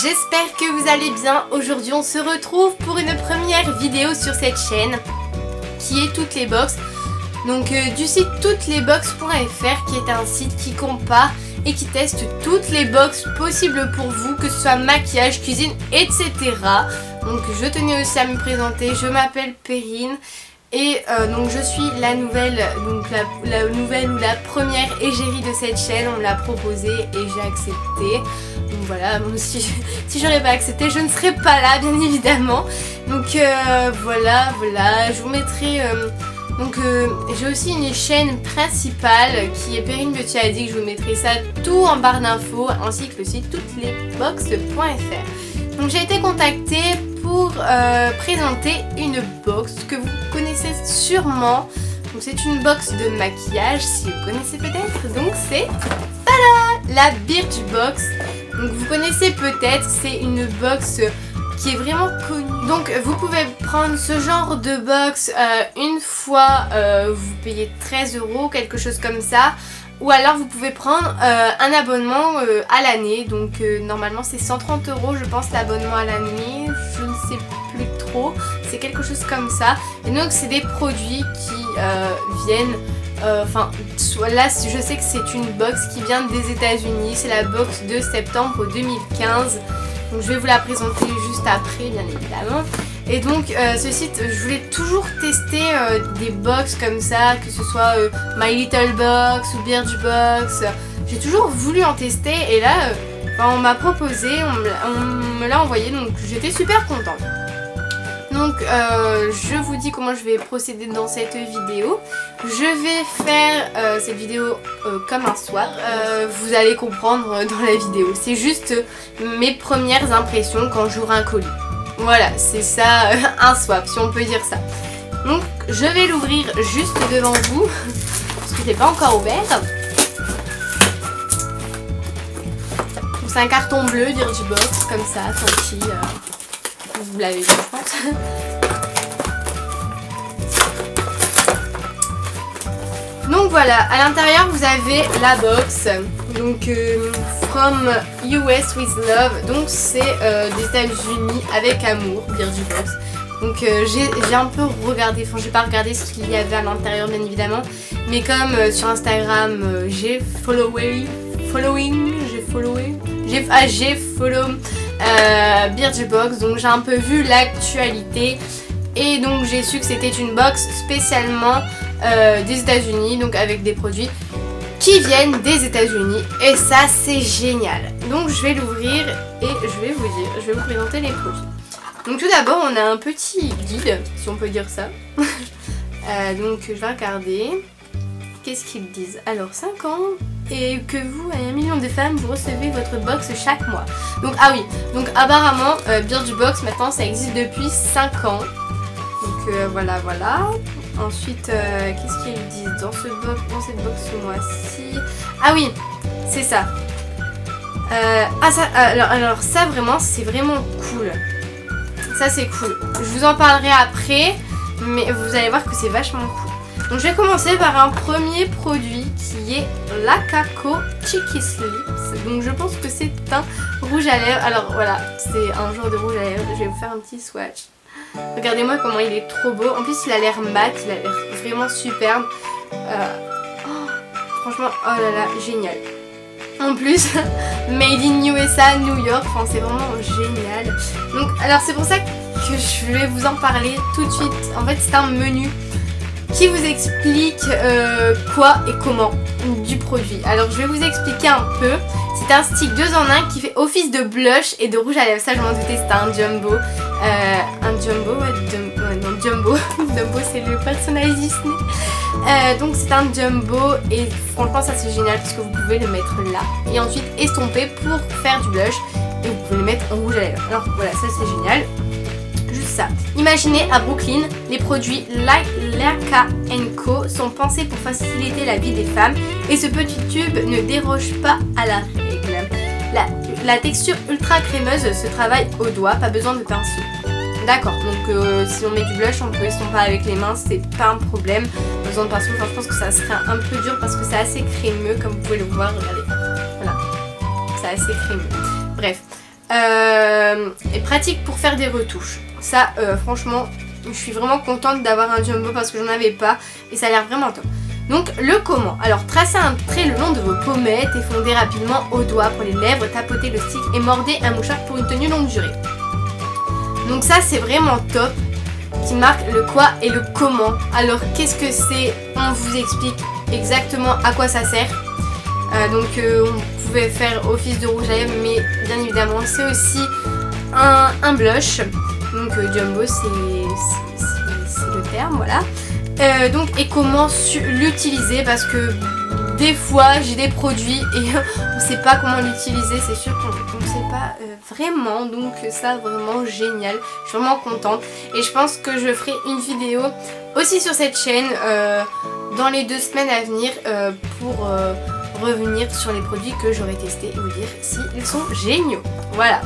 j'espère que vous allez bien. Aujourd'hui on se retrouve pour une première vidéo sur cette chaîne qui est Toutes les Box. Donc du site touteslesbox.fr qui est un site qui compare et qui teste toutes les box possibles pour vous, que ce soit maquillage, cuisine, etc. Donc je tenais aussi à me présenter, je m'appelle Perrine. Et donc je suis la nouvelle, donc la nouvelle ou la première égérie de cette chaîne. On me l'a proposé et j'ai accepté. Donc voilà, bon, si j'aurais pas accepté, je ne serais pas là, bien évidemment. Donc voilà, je vous mettrai... j'ai aussi une chaîne principale qui est Perrine Beauty Addict. Je vous mettrai ça tout en barre d'infos, ainsi que le site touteslesbox.fr. Donc j'ai été contactée pour présenter une box que vous connaissez sûrement. Donc c'est une box de maquillage, si vous connaissez peut-être. Donc c'est la Birchbox. Donc vous connaissez peut-être, c'est une box qui est vraiment connue. Donc vous pouvez prendre ce genre de box une fois, vous payez 13 €, quelque chose comme ça. Ou alors vous pouvez prendre un abonnement à l'année. Donc normalement c'est 130 €, je pense, l'abonnement à l'année. Je ne sais plus trop. C'est quelque chose comme ça. Et donc c'est des produits qui viennent... là je sais que c'est une box qui vient des États-Unis. C'est la box de septembre 2015. Donc je vais vous la présenter juste après, bien évidemment. Et donc ce site, je voulais toujours tester des box comme ça, que ce soit My Little Box ou Birchbox. J'ai toujours voulu en tester et là on m'a proposé, on me l'a envoyé, donc j'étais super contente. Donc je vous dis comment je vais procéder dans cette vidéo. Je vais faire cette vidéo comme un swap. Vous allez comprendre dans la vidéo. C'est juste mes premières impressions quand j'ouvre un colis. Voilà, c'est ça, un swap, si on peut dire ça. Donc je vais l'ouvrir juste devant vous, parce que je l'ai pas encore ouvert. C'est un carton bleu Birchbox, comme ça, tranquille. Vous l'avez vu, je pense. Donc voilà, à l'intérieur vous avez la box. Donc From US with Love. Donc c'est des États-Unis avec amour, Birchbox. Donc j'ai un peu regardé, enfin j'ai pas regardé ce qu'il y avait à l'intérieur bien évidemment. Mais comme sur Instagram j'ai follow Birchbox, donc j'ai un peu vu l'actualité et donc j'ai su que c'était une box spécialement des États-Unis, donc avec des produits qui viennent des États-Unis et ça c'est génial. Donc je vais l'ouvrir et je vais vous présenter les produits. Donc tout d'abord on a un petit guide, si on peut dire ça. Donc je vais regarder. Qu'est-ce qu'ils disent? Alors 5 ans et que vous et 1 million de femmes vous recevez votre box chaque mois. Donc ah oui, donc apparemment Birchbox maintenant ça existe depuis 5 ans. Donc voilà. Ensuite qu'est-ce qu'ils disent dans cette box ce mois-ci? Ah oui, c'est ça. Alors ça vraiment c'est vraiment cool. Ça c'est cool. Je vous en parlerai après, mais vous allez voir que c'est vachement cool. Donc je vais commencer par un premier produit qui est la Kako Cheeky Lips. Donc je pense que c'est un rouge à lèvres. Alors voilà, c'est un genre de rouge à lèvres. Je vais vous faire un petit swatch. Regardez-moi comment il est trop beau. En plus il a l'air mat, il a l'air vraiment superbe. Franchement, oh là là, génial. En plus, made in USA, New York, enfin c'est vraiment génial. Donc alors c'est pour ça que je vais vous en parler tout de suite. En fait c'est un menu qui vous explique quoi et comment du produit. Alors je vais vous expliquer un peu. C'est un stick 2 en 1 qui fait office de blush et de rouge à lèvres. Ça je m'en doutais, c'était un jumbo. Jumbo. Dumbo c'est le personnage Disney. Donc c'est un jumbo et franchement ça c'est génial parce que vous pouvez le mettre là. Et ensuite estomper pour faire du blush. Et vous pouvez le mettre en rouge à lèvres. Alors voilà, ça c'est génial. Ça. Imaginez à Brooklyn, les produits Laka & Co sont pensés pour faciliter la vie des femmes et ce petit tube ne déroge pas à la règle. La texture ultra crémeuse se travaille au doigt, pas besoin de pinceau. D'accord, donc si on met du blush, on peut estomper avec les mains, c'est pas un problème. Pas besoin de pinceau, enfin, je pense que ça serait un peu dur parce que c'est assez crémeux comme vous pouvez le voir, regardez. Voilà, c'est assez crémeux. Bref. est pratique pour faire des retouches. Ça franchement je suis vraiment contente d'avoir un jumbo parce que j'en avais pas et ça a l'air vraiment top. Donc le comment. Alors tracez un trait le long de vos pommettes et fondez rapidement au doigt pour les lèvres, tapotez le stick et mordez un mouchoir pour une tenue longue durée. Donc ça c'est vraiment top, qui marque le quoi et le comment. Alors qu'est-ce que c'est? On vous explique exactement à quoi ça sert. On pouvait faire office de rouge à lèvres, mais bien évidemment c'est aussi un blush. Donc jumbo c'est le terme, voilà. Et comment l'utiliser, parce que des fois j'ai des produits et on sait pas comment l'utiliser, c'est sûr qu'on ne sait pas vraiment, donc ça vraiment génial, je suis vraiment contente et je pense que je ferai une vidéo aussi sur cette chaîne dans les 2 semaines à venir pour revenir sur les produits que j'aurai testés et vous dire s'ils sont géniaux, voilà.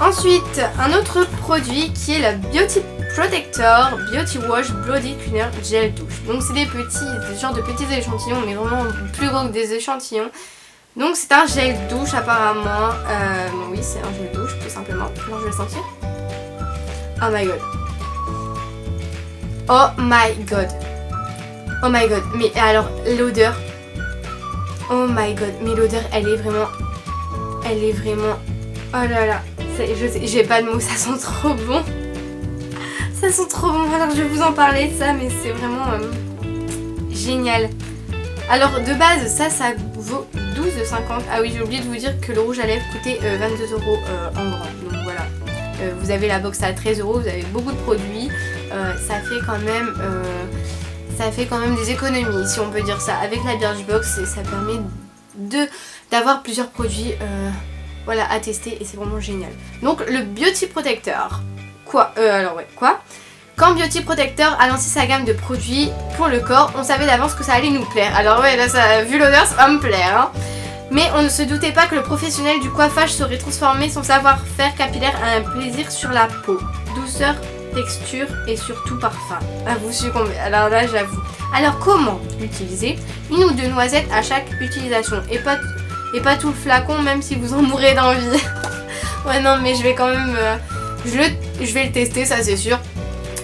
Ensuite, un autre produit qui est la Beauty Protector Beauty Wash Body Cleaner Gel Douche. Donc c'est des genres de petits échantillons, mais vraiment plus gros que des échantillons. Donc c'est un gel douche apparemment. Oui, c'est un gel douche tout simplement. Alors je vais le sentir. Oh my god. Oh my god. Oh my god. Mais alors l'odeur. Oh my god. Mais l'odeur elle est vraiment. Oh là là. J'ai pas de mots, ça sent trop bon. Ça sent trop bon, alors je vais vous en parler de ça, mais c'est vraiment génial. Alors de base, ça vaut 12,50 €. Ah oui, j'ai oublié de vous dire que le rouge à lèvres coûtait 22 € en grand. Donc voilà, vous avez la box à 13 €, vous avez beaucoup de produits. Ça fait quand même des économies, si on peut dire ça. Avec la Birchbox, ça permet d'avoir plusieurs produits voilà, à tester et c'est vraiment génial. Donc le Beauty Protector. Quoi Quand Beauty Protector a lancé sa gamme de produits pour le corps, on savait d'avance que ça allait nous plaire. Alors ouais, là, vu l'odeur, ça va me plaire. Hein. Mais on ne se doutait pas que le professionnel du coiffage saurait transformer son savoir-faire capillaire à un plaisir sur la peau. Douceur, texture et surtout parfum. Ah, vous succombez. Alors là, j'avoue. Alors comment l'utiliser? 1 ou 2 noisettes à chaque utilisation. Et pas tout le flacon, même si vous en mourrez d'envie. Ouais, non, mais je vais quand même... je vais le tester, ça c'est sûr.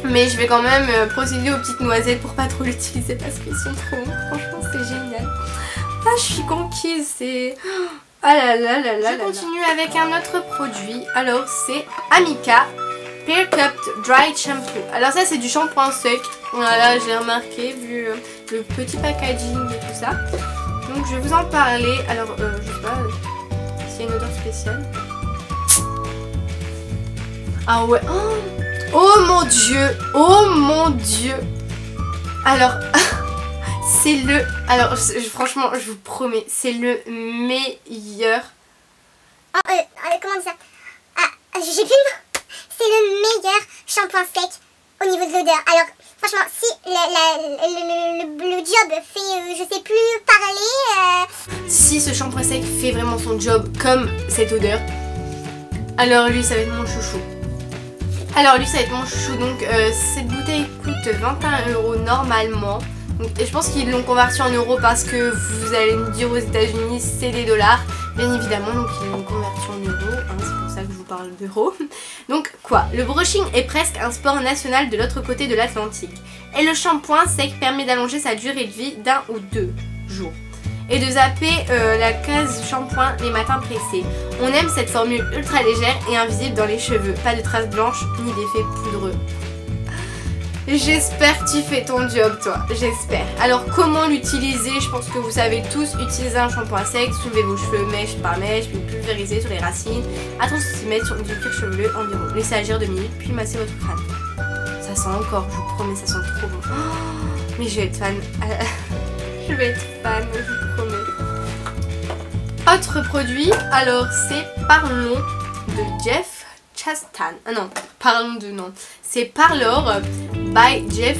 Mais je vais quand même procéder aux petites noisettes pour pas trop l'utiliser parce qu'ils sont trop bons. Franchement, c'est génial. Ah, je suis conquise, c'est... Ah là là là là. Je continue avec un autre produit. Alors, c'est Amika Clear Cupped Dry Shampoo. Alors ça, c'est du shampoing sec. Voilà, j'ai remarqué, vu le petit packaging et tout ça. Donc, je vais vous en parler. Alors, je sais pas s'il y a une odeur spéciale. Ah ouais. Oh mon dieu. Oh mon dieu. Alors c'est le... Alors franchement je vous promets, c'est le meilleur. Comment dire ça? J'ai plus le mot. C'est le meilleur shampoing sec au niveau de l'odeur. Alors franchement si le job fait je sais plus parler. Si ce shampoing sec fait vraiment son job comme cette odeur, alors lui ça va être mon chouchou. Donc cette bouteille coûte 21 € normalement. Donc, et je pense qu'ils l'ont converti en euros parce que vous allez me dire aux États-Unis c'est des dollars. Bien évidemment, donc ils l'ont converti en euros. Hein, c'est pour ça que je vous parle d'euros. Donc quoi? Le brushing est presque un sport national de l'autre côté de l'Atlantique. Et le shampoing sec permet d'allonger sa durée de vie d'1 ou 2 jours. Et de zapper la case shampoing les matins pressés. On aime cette formule ultra légère et invisible dans les cheveux. Pas de traces blanches ni d'effets poudreux. J'espère que tu fais ton job toi, j'espère. Alors comment l'utiliser? Je pense que vous savez tous utiliser un shampoing sec, soulevez vos cheveux mèche par mèche, puis pulvériser sur les racines. À 30 cm sur du cuir chevelu environ. Laissez agir 2 minutes, puis massez votre crâne. Ça sent encore, je vous promets, ça sent trop bon. Oh, mais je vais être fan. Je vais être fan, je vous promets. Autre produit, alors c'est Parlons de Jeff Chastain. Ah non, parlons de non. C'est Parlor by Jeff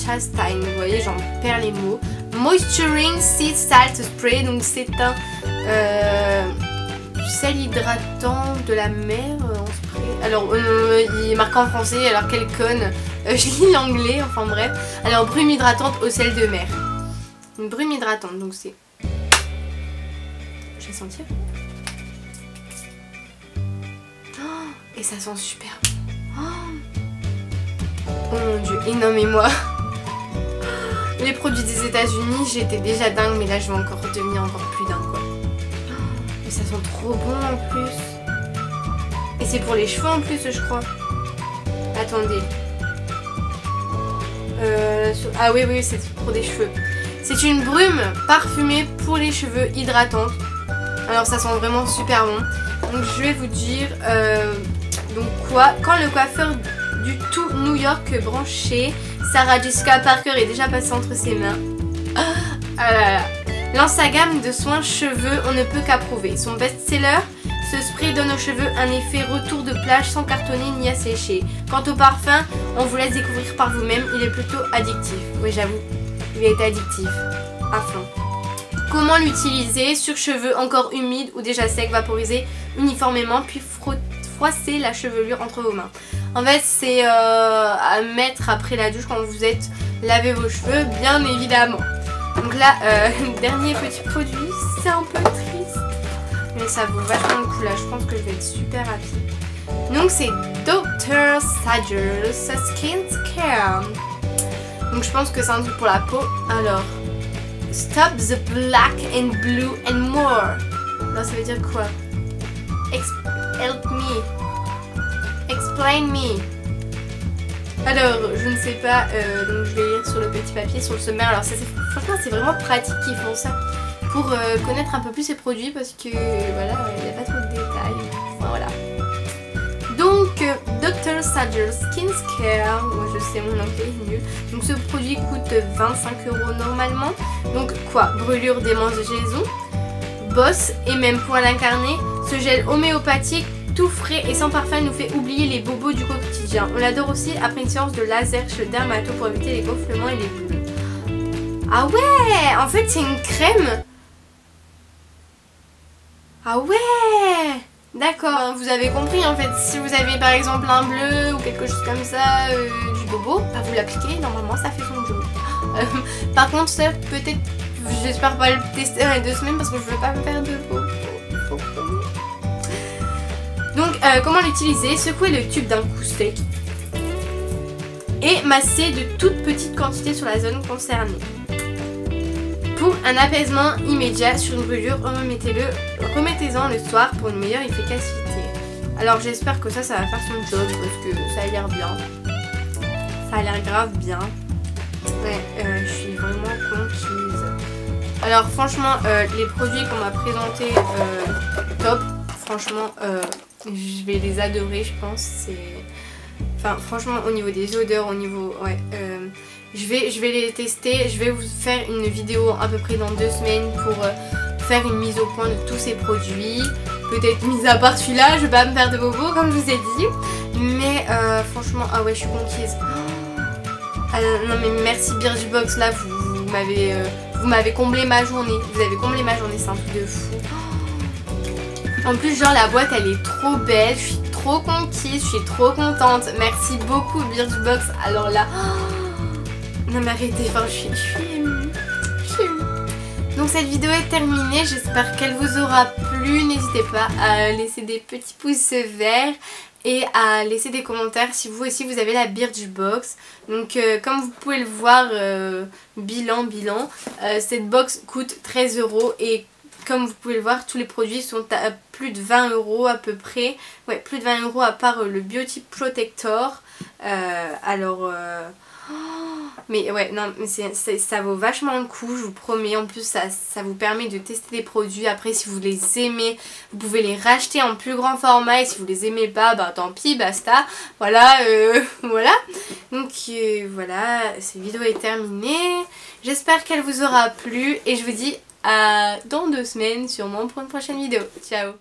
Chastain. Vous voyez, j'en perds les mots. Moisturing Sea Salt Spray. Donc c'est un sel hydratant de la mer en spray. Alors il est marqué en français, alors quelle conne. Je lis l'anglais, enfin bref. Alors brume hydratante au sel de mer. Une brume hydratante, donc c'est... Je vais sentir. ça sent super bon. Oh mon dieu, et non mais moi, les produits des États-Unis, j'étais déjà dingue, mais là je vais encore devenir encore plus dingue quoi. Et ça sent trop bon en plus. Et c'est pour les cheveux en plus, je crois. Attendez. Ah oui, oui, c'est pour des cheveux. C'est une brume parfumée pour les cheveux hydratante. Alors ça sent vraiment super bon. Donc je vais vous dire donc quoi, quand le coiffeur du tout New York branché, Sarah Jessica Parker, est déjà passée entre ses mains. Ah là là. Lance sa gamme de soins cheveux, on ne peut qu'approuver. Son best-seller, ce spray donne aux cheveux un effet retour de plage sans cartonner ni assécher. Quant au parfum, on vous laisse découvrir par vous-même, il est plutôt addictif. Oui j'avoue, il est addictif. À fond. Comment l'utiliser? Sur cheveux encore humides ou déjà secs, vaporiser uniformément puis froisser la chevelure entre vos mains. En fait c'est à mettre après la douche quand vous êtes lavé vos cheveux, bien évidemment. Donc là, dernier petit produit, c'est un peu triste, mais ça vaut vachement le coup là, je pense que je vais être super rapide. Donc c'est Dr. Sagers Skin Care. Donc je pense que c'est un truc pour la peau. Alors, Stop the black and blue and more. Non, ça veut dire quoi? Help me. Explain me. Alors, je ne sais pas, donc je vais lire sur le petit papier, sur le sommaire. Alors, franchement, c'est vraiment pratique qu'ils font ça pour connaître un peu plus ces produits parce que, voilà, il n'y a pas trop de détails. Enfin, voilà. Donc, Dr. Sagers Skin Care, moi je sais, mon anglais est nul. Donc, ce produit coûte 25 € normalement. Donc, quoi? Brûlure, démangeaison, bosse et même poils incarnés. Ce gel homéopathique tout frais et sans parfum nous fait oublier les bobos du quotidien. On l'adore aussi après une séance de laser chez le dermato pour éviter les gonflements et les boules. Ah ouais, en fait c'est une crème. Ah ouais, d'accord. Vous avez compris en fait, si vous avez par exemple un bleu ou quelque chose comme ça, du bobo, bah, vous l'appliquez, normalement ça fait son job. Par contre ça peut-être, j'espère pas le tester dans les 2 semaines parce que je veux pas me faire de bobo. Donc comment l'utiliser? Secouer le tube d'un coup sec et masser de toutes petites quantités sur la zone concernée. Pour un apaisement immédiat sur une brûlure, remettez-en le soir pour une meilleure efficacité. Alors j'espère que ça va faire son job parce que ça a l'air bien. Ça a l'air grave bien. Ouais, je suis vraiment conquise. Alors franchement, les produits qu'on m'a présentés, top. Franchement, je vais les adorer, je pense. Enfin, franchement, au niveau des odeurs, au niveau... Ouais, je vais les tester. Je vais vous faire une vidéo à peu près dans 2 semaines pour faire une mise au point de tous ces produits. Peut-être mis à part celui-là, je vais pas me faire de bobo comme je vous ai dit. Mais franchement, ah ouais, je suis conquise. Ah, non mais merci Birchbox, là, vous m'avez comblé ma journée. Vous avez comblé ma journée, c'est un truc de fou. En plus, genre la boîte elle est trop belle, je suis trop conquise, je suis trop contente. Merci beaucoup Birchbox. Alors là, non mais arrêtez, enfin je suis émue. Je suis émue. Donc cette vidéo est terminée, j'espère qu'elle vous aura plu. N'hésitez pas à laisser des petits pouces verts et à laisser des commentaires si vous aussi vous avez la Birchbox. Donc comme vous pouvez le voir, bilan, cette box coûte 13 € et comme vous pouvez le voir, tous les produits sont à plus de 20 € à peu près. Ouais, plus de 20 € à part le Beauty Protector. Mais ouais, non, mais ça vaut vachement le coup, je vous promets. En plus, ça vous permet de tester des produits. Après, si vous les aimez, vous pouvez les racheter en plus grand format. Et si vous les aimez pas, bah tant pis, basta. Voilà, voilà. Donc voilà, cette vidéo est terminée. J'espère qu'elle vous aura plu. Et je vous dis à dans 2 semaines sûrement pour une prochaine vidéo. Ciao!